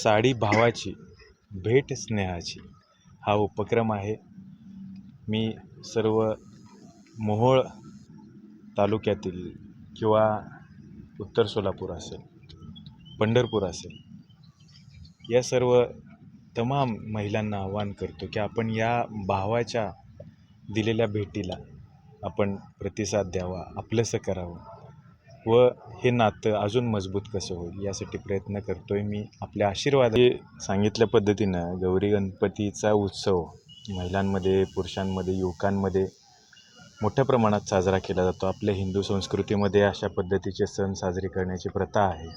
साडी भावाची भेट स्नेहाची हा उपक्रम आहे. मी सर्व मोहोळ तालुक्यातील किंवा उत्तर सोलापूर असेल, पंढरपूर असेल, या सर्व तमाम महिलांना आवाहन करतो की आपण या भावाच्या दिलेल्या भेटीला आपण प्रतिसाद द्यावा, आपलंसं करावं व हे नातं अजून मजबूत कसं होईल यासाठी प्रयत्न करतोय. मी आपल्या आशीर्वादाने सांगितल्या पद्धतीनं गौरी गणपतीचा उत्सव महिलांमध्ये, पुरुषांमध्ये, युवकांमध्ये मोठ्या प्रमाणात साजरा केला जातो. आपल्या हिंदू संस्कृतीमध्ये अशा पद्धतीचे सण साजरे करण्याची प्रथा आहे.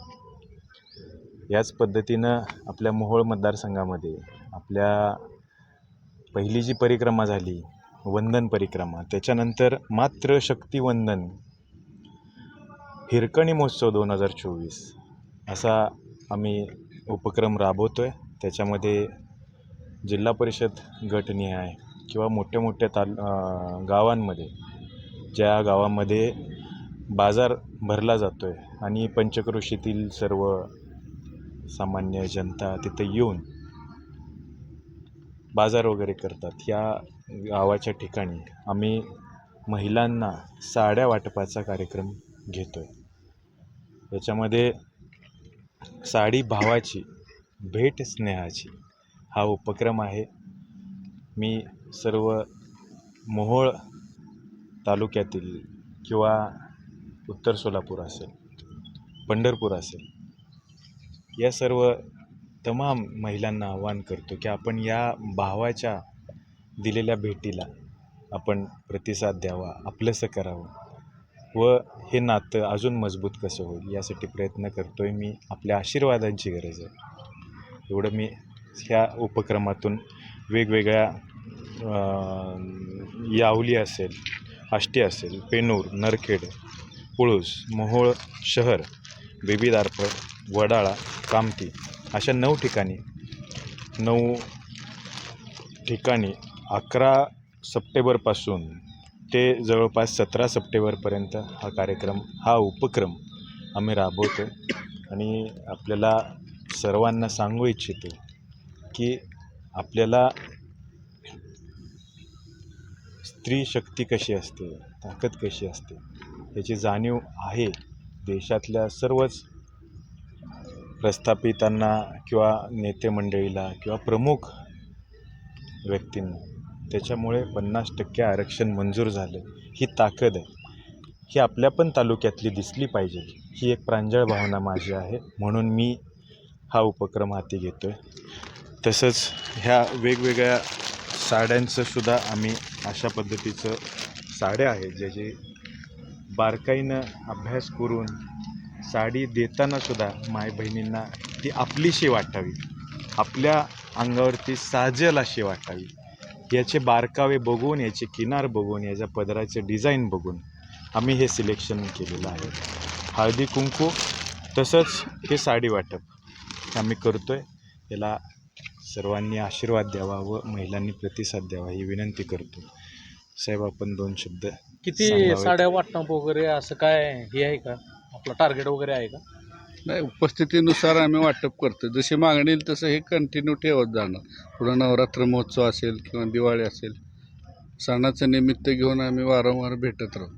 याच पद्धतीनं आपल्या मोहोळ मतदारसंघामध्ये आपल्या पहिली जी परिक्रमा झाली, वंदन परिक्रमा, त्याच्यानंतर मात्र शक्तिवंदन हिरकणी महोत्सव 2024 असा आम्ही उपक्रम राबवतो आहे. त्याच्यामध्ये जिल्हा परिषद गटनिहाय किंवा मोठ्या मोठ्या गावांमध्ये, ज्या गावामध्ये बाजार भरला जातो आहे आणि पंचक्रोशीतील सर्व सामान्य जनता तिथे येऊन बाजार वगैरे करतात, या गावाच्या ठिकाणी आम्ही महिलांना साड्या वाटपाचा कार्यक्रम घेतो आहे. याच्यामध्ये साडी भावाची भेट स्नेहाची हा उपक्रम आहे. मी सर्व मोहोळ तालुक्यातील किंवा उत्तर सोलापूर असेल, पंढरपूर असेल, या सर्व तमाम महिलांना आवाहन करतो की आपण या भावाच्या दिलेल्या भेटीला आपण प्रतिसाद द्यावा, आपलंसं करावं व हे नातं अजून मजबूत कसं होईल यासाठी प्रयत्न करतोय. मी आपल्या आशीर्वादांची गरज आहे. एवढं मी ह्या उपक्रमातून वेगवेगळ्या यावली असेल, आष्टी असेल, पेनूर, नरखेड, पुळूस, मोहोळ शहर, बेबी दारपळ, वडाळा, कामती अशा 9 ठिकाणी 11 सप्टेंबरपासून ते जवळपास 17 सप्टेंबरपर्यंत हा उपक्रम आम्ही राबवतो. आणि आपल्याला सर्वांना सांगू इच्छितो की आपल्याला स्त्री शक्ती कशी असते, ताकद कशी असते याची जाणीव आहे देशातल्या सर्वच प्रस्थापितांना किंवा नेते मंडळीला किंवा प्रमुख व्यक्तींना. त्याच्यामुळे 50% आरक्षण मंजूर झालं, ही ताकद आहे. ही आपल्या पण तालुक्यातली दिसली पाहिजे, ही एक प्रांजळ भावना माझी आहे. म्हणून मी हा उपक्रम हाती घेतो आहे. तसंच ह्या वेगवेगळ्या साड्यांचं सुद्धा आम्ही अशा पद्धतीचं साड्या आहेत ज्याचे बारकाईनं अभ्यास करून साडी देतानासुद्धा माय बहिणींना ती आपलीशी वाटावी, आपल्या अंगावरती साजेल अशी वाटावी, याचे बारकावे बघून, याचे किनार बघून, याच्या पदराचे डिझाईन बघून आम्ही हे सिलेक्शन केलेलं आहे. हळदी कुंकू तसंच हे साडी वाटप आम्ही करतो आहे. याला सर्वांनी आशीर्वाद द्यावा व महिलांनी प्रतिसाद द्यावा ही विनंती करतो. साहेब, आपण 2 शब्द किती साड्या वाटप वगैरे असं काय हे आहे का, आपलं टार्गेट वगैरे आहे का? नाही, उपस्थितीनुसार आम्ही वाटप करतो. जशी मागणी येईल तसं हे कंटिन्यू ठेवत जाणार. पुढं नवरात्र महोत्सव असेल किंवा दिवाळी असेल, सणाचं निमित्त घेऊन आम्ही वारंवार भेटत राहू.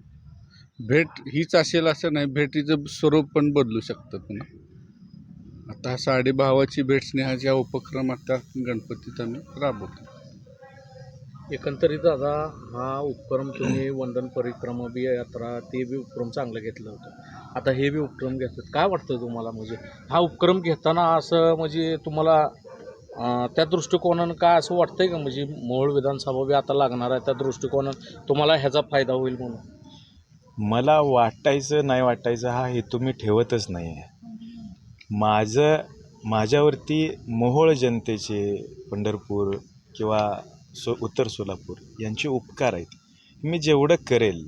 भेट हीच असेल असं नाही, भेटीचं स्वरूप पण बदलू शकतं. पुन्हा आता साडी भावाची भेट स्नेहाची हा उपक्रम आता गणपतीत आम्ही राबवतो. एकंदरीत दादा, हा उपक्रम तुम्ही वंदन परिक्रमा बी यात्रा ते बी उपक्रम चांगलं घेतलं होतं, आता हे बी उपक्रम घेतात. काय वाटतं तुम्हाला, म्हणजे हा उपक्रम घेताना असं म्हणजे तुम्हाला त्या दृष्टिकोनानं काय असं वाटतंय का, म्हणजे मोहोळ विधानसभा बी आता लागणार आहे, त्या दृष्टिकोनानं तुम्हाला ह्याचा फायदा होईल म्हणून? मला वाटायचं नाही वाटायचं हा हेतू मी ठेवतच नाही आहे. माझ्यावरती मोहोळ जनतेचे, पंढरपूर किंवा उत्तर सोलापूर यांचे उपकार आहेत. मी जेवढं करेल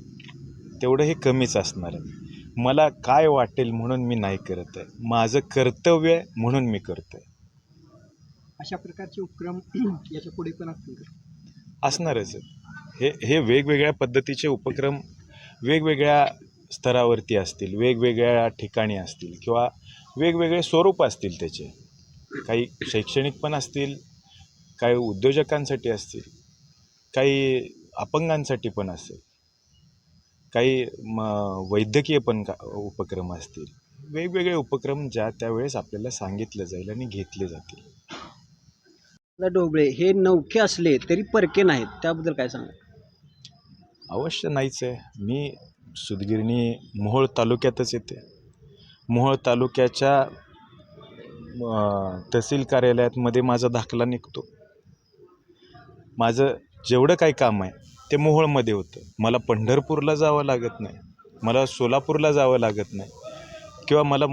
तेवढं हे कमीच असणार आहे. मला काय वाटेल म्हणून मी नाही करत आहे, माझं कर्तव्य आहे म्हणून मी करतो आहे. अशा प्रकारचे उपक्रम याच्या पुढे पण असणारच. हे वेगवेगळ्या पद्धतीचे उपक्रम वेगवेगळ्या स्तरावरती असतील, वेगवेगळ्या ठिकाणी असतील किंवा वेगवेगळे स्वरूप असतील त्याचे. काही शैक्षणिक पण असतील, काही उद्योजकांसाठी असतील, काही अपंगांसाठी पण असेल, काही वैद्यकीय पण उपक्रम असतील. वेगवेगळे उपक्रम ज्या त्यावेळेस आपल्याला सांगितलं जाईल आणि घेतले जातील. ढोबळे हे नवखे असले तरी परके नाहीत, त्याबद्दल काय सांगा? अवश्य नाहीच आहे. मी सुदगिरणी मोहोळ तालुक्यातच येते. मोहोळ तालुक्याच्या तहसील कार्यालयामध्ये माझा दाखला निघतो. माझं जेवढं काही काम आहे ते मोहोळमध्ये होतं. मला पंढरपूरला जावं लागत नाही, मला सोलापूरला जावं लागत नाही, किंवा मला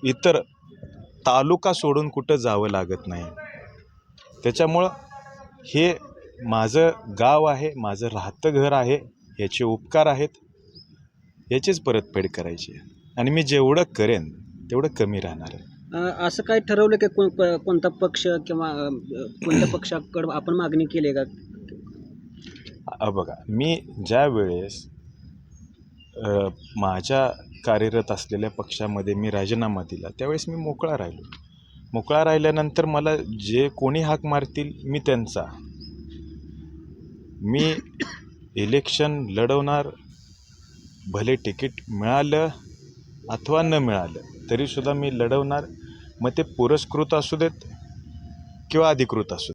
इतर तालुका सोडून कुठं जावं लागत नाही. त्याच्यामुळं हे माझं गाव आहे, माझं राहतं घर आहे, याचे उपकार आहेत, याचीच परतफेड करायची आहे. आणि मी जेवढं करेन तेवढं कमी राहणार आहे. असं काय ठरवलं की कोणता पक्ष किंवा कोणत्या पक्षाकडं आपण मागणी केली आहे का? बघा, मी ज्या वेळेस माझ्या कार्यरत असलेल्या पक्षामध्ये मी राजीनामा दिला त्यावेळेस मी मोकळा राहिलो. मोकळा राहिल्यानंतर मला जे कोणी हाक मारतील मी त्यांचा. मी इलेक्शन लढवणार, भले तिकीट मिळालं अथवा न मिळालं तरीसुद्धा मी लढवणार. मग ते पुरस्कृत असू देत किंवा अधिकृत असू देत.